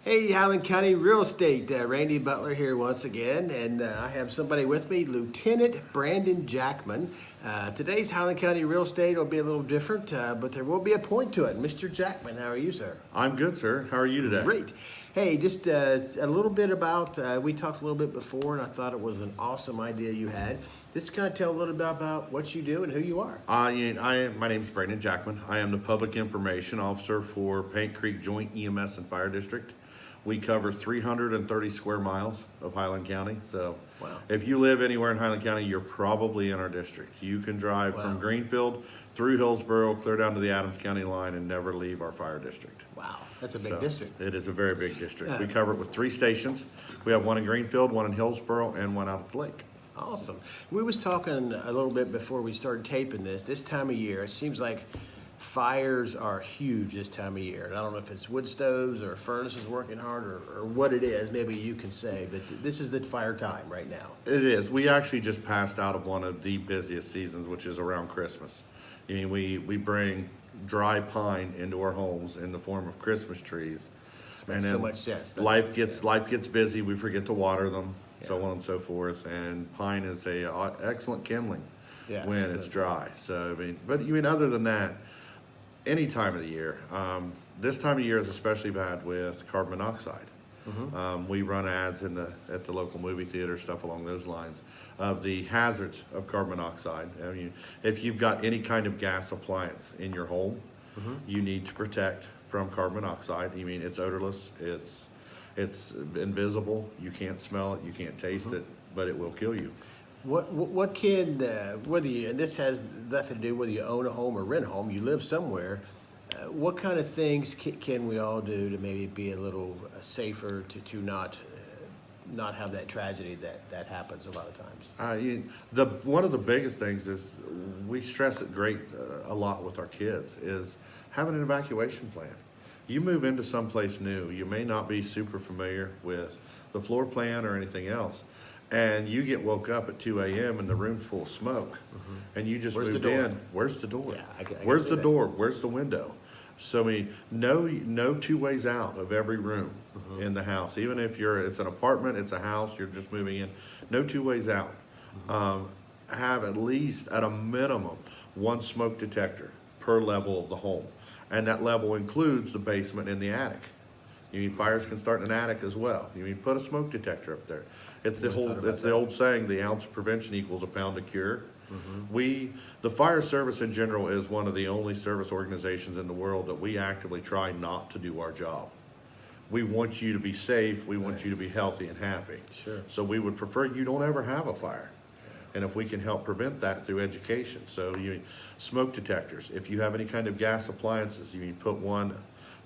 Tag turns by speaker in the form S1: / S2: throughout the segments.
S1: Hey, Highland County Real Estate, Randy Butler here once again, and I have somebody with me, Lieutenant Brandon Jackman. Today's Highland County Real Estate will be a little different, but there will be a point to it. Mr. Jackman, how are you, sir?
S2: I'm good, sir. How are you today?
S1: Great. Hey, just a little bit about, we talked a little bit before, and I thought it was an awesome idea you had. Just kind of tell a little bit about what you do and who you are.
S2: My name is Brandon Jackman. I am the Public Information Officer for Paint Creek Joint EMS and Fire District. We cover 330 square miles of Highland County. So
S1: Wow.
S2: If you live anywhere in Highland County, you're probably in our district. You can drive from Greenfield through Hillsborough, clear down to the Adams County line and never leave our fire district.
S1: Wow, that's a big district.
S2: It is a very big district. We cover it with 3 stations. We have one in Greenfield, one in Hillsborough, and one out at the lake.
S1: Awesome. We was talking a little bit before we started taping this time of year. It seems like fires are huge this time of year. And I don't know if it's wood stoves or furnaces working hard or what it is. Maybe you can say, but this is the fire time right now.
S2: It is. We actually just passed out of one of the busiest seasons, which is around Christmas. I mean, we bring dry pine into our homes in the form of Christmas trees.
S1: Makes so much sense.
S2: Life gets busy. We forget to water them, so on and so forth. And pine is a excellent kindling when it's dry. So I mean, other than that, any time of the year. This time of year is especially bad with carbon monoxide. We run ads at the local movie theater, stuff along those lines, of the hazards of carbon monoxide. I mean, if you've got any kind of gas appliance in your home, you need to protect from carbon monoxide. I mean, it's odorless, it's invisible, you can't smell it, you can't taste it, but it will kill you.
S1: What can, whether you, and this has nothing to do whether you own a home or rent a home, you live somewhere, what kind of things can we all do to maybe be a little safer to not have that tragedy that happens a lot of times?
S2: One of the biggest things is we stress it a lot with our kids is having an evacuation plan. You move into someplace new, you may not be super familiar with the floor plan or anything else. And you get woke up at 2 a.m. and the room's full of smoke, and you just moved in. Where's the door?
S1: Yeah,
S2: Where's the door? Where's the window? So I mean, no 2 ways out of every room in the house. Even if it's an apartment, it's a house, you're just moving in. No 2 ways out. Have at least, at a minimum, 1 smoke detector per level of the home, and that level includes the basement and the attic. You mean fires can start in an attic as well. You mean put a smoke detector up there. It's the old saying, the ounce of prevention equals a pound of cure. The fire service in general is one of the only service organizations in the world that we actively try not to do our job. We want you to be safe. We want you to be healthy and happy.
S1: Sure.
S2: So we would prefer you don't ever have a fire. And if we can help prevent that through education. So smoke detectors. If you have any kind of gas appliances, you put one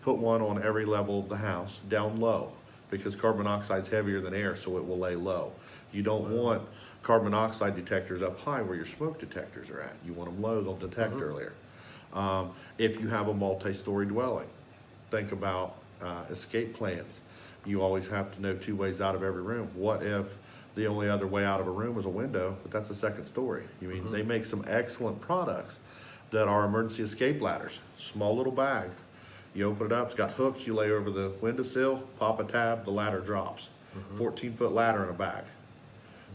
S2: on every level of the house, down low, because carbon monoxide is heavier than air, so it will lay low. You don't want carbon monoxide detectors up high where your smoke detectors are at. You want them low, they'll detect earlier. If you have a multi-story dwelling, think about escape plans. You always have to know 2 ways out of every room. What if the only other way out of a room is a window, but that's a second story? They make some excellent products that are emergency escape ladders. Small little bag. You open it up, it's got hooks, you lay over the windowsill, pop a tab, the ladder drops. 14-foot ladder in a bag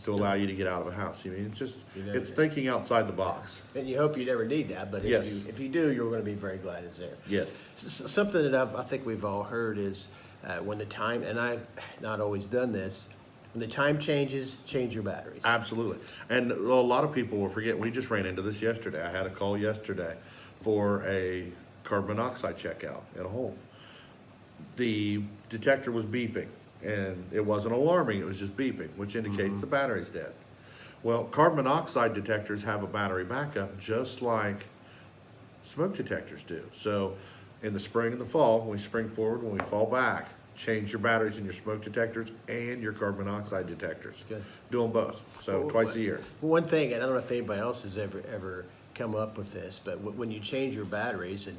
S2: to allow you to get out of a house. It's thinking outside the box.
S1: And you hope you never need that, but if you do, you're going to be very glad it's there.
S2: Yes.
S1: Something that I think we've all heard is when the time, and I've not always done this, when the time changes, change your batteries.
S2: Absolutely. And a lot of people will forget, we just ran into this yesterday. I had a call yesterday for a carbon monoxide checkout at a home. The detector was beeping, and it wasn't alarming, it was just beeping, which indicates the battery's dead. Well, carbon monoxide detectors have a battery backup just like smoke detectors do. So in the spring and the fall, when we spring forward, when we fall back, change your batteries in your smoke detectors and your carbon monoxide detectors.
S1: Good.
S2: Do them both, so twice a year.
S1: One thing, and I don't know if anybody else has ever come up with this, but when you change your batteries, and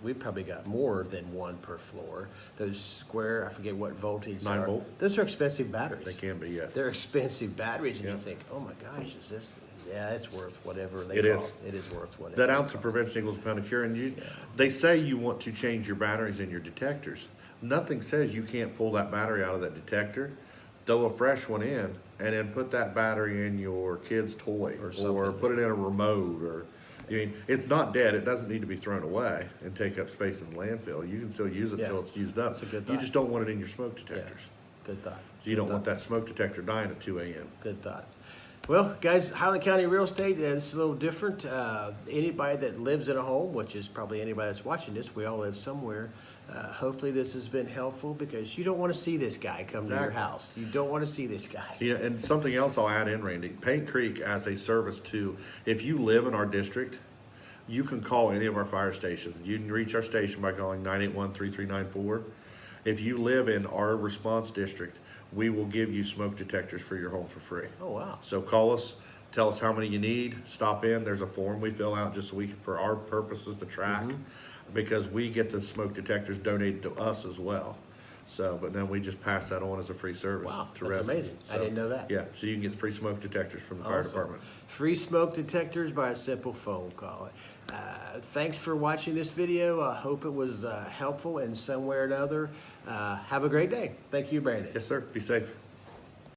S1: we've probably got more than 1 per floor, those square, I forget what voltage
S2: 9 volt.
S1: Those are expensive batteries.
S2: They can be, yes.
S1: They're expensive batteries, and you think, oh my gosh, is this, it's worth whatever.
S2: It is.
S1: It is worth whatever.
S2: That ounce of prevention equals a pound of cure. And they say you want to change your batteries in your detectors nothing says you can't pull that battery out of that detector, throw a fresh one in, and then put that battery in your kid's toy, or put it in a remote, or, I mean, it's not dead. It doesn't need to be thrown away and take up space in the landfill. You can still use it till it's used up.
S1: That's a good
S2: You
S1: thought.
S2: just don't want it in your smoke detectors.
S1: Good thought.
S2: So you don't want that smoke detector dying at 2 a.m.
S1: Good thought. Well, guys, Highland County Real Estate is a little different. Anybody that lives in a home, which is probably anybody that's watching this, we all live somewhere. Hopefully this has been helpful, because you don't want to see this guy come to your house. You don't want to see this guy.
S2: Yeah, and something else I'll add in, Randy, Paint Creek as a service too. If you live in our district, you can call any of our fire stations. You can reach our station by calling 981-3394. If you live in our response district, we will give you smoke detectors for your home for free.
S1: Oh, wow.
S2: So call us, tell us how many you need, stop in. There's a form we fill out just so we can, for our purposes to track, because we get the smoke detectors donated to us as well. So, but then we just pass that on as a free service
S1: Wow,
S2: to
S1: that's
S2: residents.
S1: amazing. I didn't know that.
S2: Yeah, so you can get free smoke detectors from the fire
S1: Awesome.
S2: department.
S1: Free smoke detectors by a simple phone call. Thanks for watching this video. I hope it was helpful in some way or another. Have a great day. Thank you, Brandon.
S2: Yes, sir. Be safe.